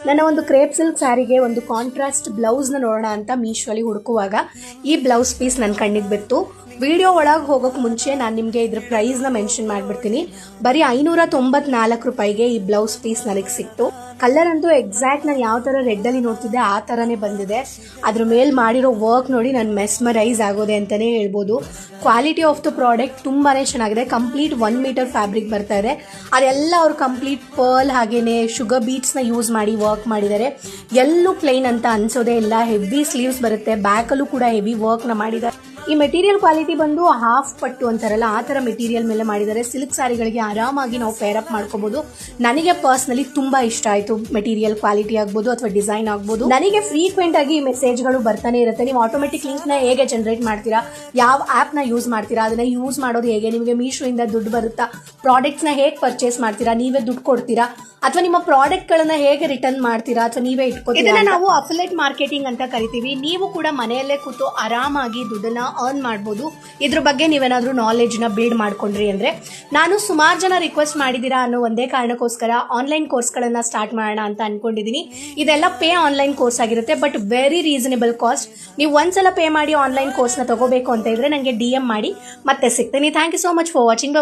ನನ್ನ ಒಂದು crepe silk ಸ್ಯಾರಿಗೆ ಒಂದು ಕಾಂಟ್ರಾಸ್ಟ್ ಬ್ಲೌಸ್ನ ನೋಡೋಣ ಅಂತ ಮೀಶೋಲಿ ಹುಡುಕುವಾಗ ಈ ಬ್ಲೌಸ್ ಪೀಸ್ ನನ್ನ ಕಣ್ಣಿಗೆ ಬಿತ್ತು. ವಿಡಿಯೋ ಒಳಗೆ ಹೋಗೋಕೆ ಮುಂಚೆ ನಾನು ನಿಮಗೆ ಇದ್ರ ಪ್ರೈಸ್ನ ಮೆನ್ಷನ್ ಮಾಡಿಬಿಡ್ತೀನಿ. ಬರೀ 594 ರೂಪಾಯಿಗೆ ಈ ಬ್ಲೌಸ್ ಪೀಸ್ ನನಗೆ ಸಿಕ್ತು. ಕಲರ್ ಅಂತೂ ಎಕ್ಸಾಕ್ಟ್ ನಾನು ಯಾವ ಥರ ರೆಡ್ಡಲ್ಲಿ ನೋಡ್ತಿದ್ದೆ ಆ ಥರನೇ ಬಂದಿದೆ. ಅದ್ರ ಮೇಲೆ ಮಾಡಿರೋ ವರ್ಕ್ ನೋಡಿ ನಾನು ಮೆಸ್ಮರೈಸ್ ಆಗೋದೆ ಅಂತಲೇ ಹೇಳ್ಬೋದು. ಕ್ವಾಲಿಟಿ ಆಫ್ ದ ಪ್ರಾಡಕ್ಟ್ ತುಂಬಾ ಚೆನ್ನಾಗಿದೆ. ಕಂಪ್ಲೀಟ್ 1 ಮೀಟರ್ ಫ್ಯಾಬ್ರಿಕ್ ಬರ್ತಾ ಇದೆ. ಅದೆಲ್ಲ ಅವರು ಕಂಪ್ಲೀಟ್ ಪರ್ಲ್ ಹಾಗೇನೆ ಶುಗರ್ ಬೀಟ್ಸ್ನ ಯೂಸ್ ಮಾಡಿ ವರ್ಕ್ ಮಾಡಿದ್ದಾರೆ. ಎಲ್ಲೂ ಪ್ಲೈನ್ ಅಂತ ಅನ್ಸೋದೇ ಇಲ್ಲ. ಹೆವಿ ಸ್ಲೀವ್ಸ್ ಬರುತ್ತೆ, ಬ್ಯಾಕಲ್ಲೂ ಕೂಡ ಹೆವಿ ವರ್ಕ್ನ ಮಾಡಿದ್ದಾರೆ. ಈ ಮೆಟೀರಿಯಲ್ ಕ್ವಾಲಿಟಿ ಬಂದು ಹಾಫ್ ಪಟ್ಟು ಅಂತಾರಲ್ಲ ಆ ಥರ ಮೆಟೀರಿಯಲ್ ಮೇಲೆ ಮಾಡಿದ್ದಾರೆ. ಸಿಲ್ಕ್ ಸ್ಯಾರಿಗಳಿಗೆ ಆರಾಮಾಗಿ ನಾವು ಪೇರ್ ಅಪ್ ಮಾಡ್ಕೋಬಹುದು. ನನಗೆ ಪರ್ಸ್ನಲಿ ತುಂಬಾ ಇಷ್ಟ ಆಯಿತು. ಮೆಟೀರಿಯಲ್ ಕ್ವಾಲಿಟಿ ಆಗ್ಬೋದು ಅಥವಾ ಡಿಸೈನ್ ಆಗ್ಬೋದು. ನನಗೆ ಫ್ರೀಕ್ವೆಂಟ್ ಆಗಿ ಮೆಸೇಜ್ಗಳು ಬರ್ತಾನೆ ಇರುತ್ತೆ. ನೀವು ಆಟೋಮೆಟಿಕ್ ಲಿಂಕ್ನ ಹೇಗೆ ಜನರೇಟ್ ಮಾಡ್ತೀರಾ, ಯಾವ ಆ್ಯಪ್ನ ಯೂಸ್ ಮಾಡ್ತೀರಾ, ಅದನ್ನ ಯೂಸ್ ಮಾಡೋದು ಹೇಗೆ, ನಿಮಗೆ ಮೀಶೋಯಿಂದ ದುಡ್ಡು ಬರುತ್ತಾ, ಪ್ರಾಡಕ್ಟ್ಸ್ನ ಹೇಗೆ ಪರ್ಚೇಸ್ ಮಾಡ್ತೀರಾ, ನೀವೇ ದುಡ್ಡು ಕೊಡ್ತೀರಾ ಅಥವಾ ನಿಮ್ಮ ಪ್ರಾಡಕ್ಟ್ಗಳನ್ನ ಹೇಗೆ ರಿಟರ್ನ್ ಮಾಡ್ತೀರಾ ಅಥವಾ ನೀವೇ ಇಟ್ಕೋತೀರಾ, ಇದನ್ನ ನಾವು ಅಫಿಲಿಯೇಟ್ ಮಾರ್ಕೆಟಿಂಗ್ ಅಂತ ಕರಿತೀವಿ. ನೀವು ಕೂಡ ಮನೆಯಲ್ಲೇ ಕೂತು ಆರಾಮಾಗಿ ದುಡ್ಡನ್ನ ಅರ್ನ್ ಮಾಡ್ಬೋದು. ಇದ್ರ ಬಗ್ಗೆ ನೀವೇನಾದ್ರೂ ನಾಲೆಜ್ನ ಬಿಲ್ಡ್ ಮಾಡ್ಕೊಂಡ್ರಿ ಅಂದ್ರೆ. ನಾನು ಸುಮಾರು ಜನ ರಿಕ್ವೆಸ್ಟ್ ಮಾಡಿದ್ದೀರಾ ಅನ್ನೋ ಒಂದೇ ಕಾರಣಕ್ಕೋಸ್ಕರ ಆನ್ಲೈನ್ ಕೋರ್ಸ್ಗಳನ್ನ ಸ್ಟಾರ್ಟ್ ಮಾಡೋಣ ಅಂತ ಅನ್ಕೊಂಡಿದ್ದೀನಿ. ಇದೆಲ್ಲ ಪೇ ಆನ್ಲೈನ್ ಕೋರ್ಸ್ ಆಗಿರುತ್ತೆ, ಬಟ್ ವೆರಿ ರೀಸನೇಬಲ್ ಕಾಸ್ಟ್. ನೀವು ಒಂದ್ಸಲ ಪೇ ಮಾಡಿ ಆನ್ಲೈನ್ ಕೋರ್ಸ್ನ ತಗೋಬೇಕು ಅಂತ ಇದ್ರೆ ನನಗೆ DM ಮಾಡಿ, ಮತ್ತೆ ಸಿಗ್ತೀನಿ. Thank you so much for watching.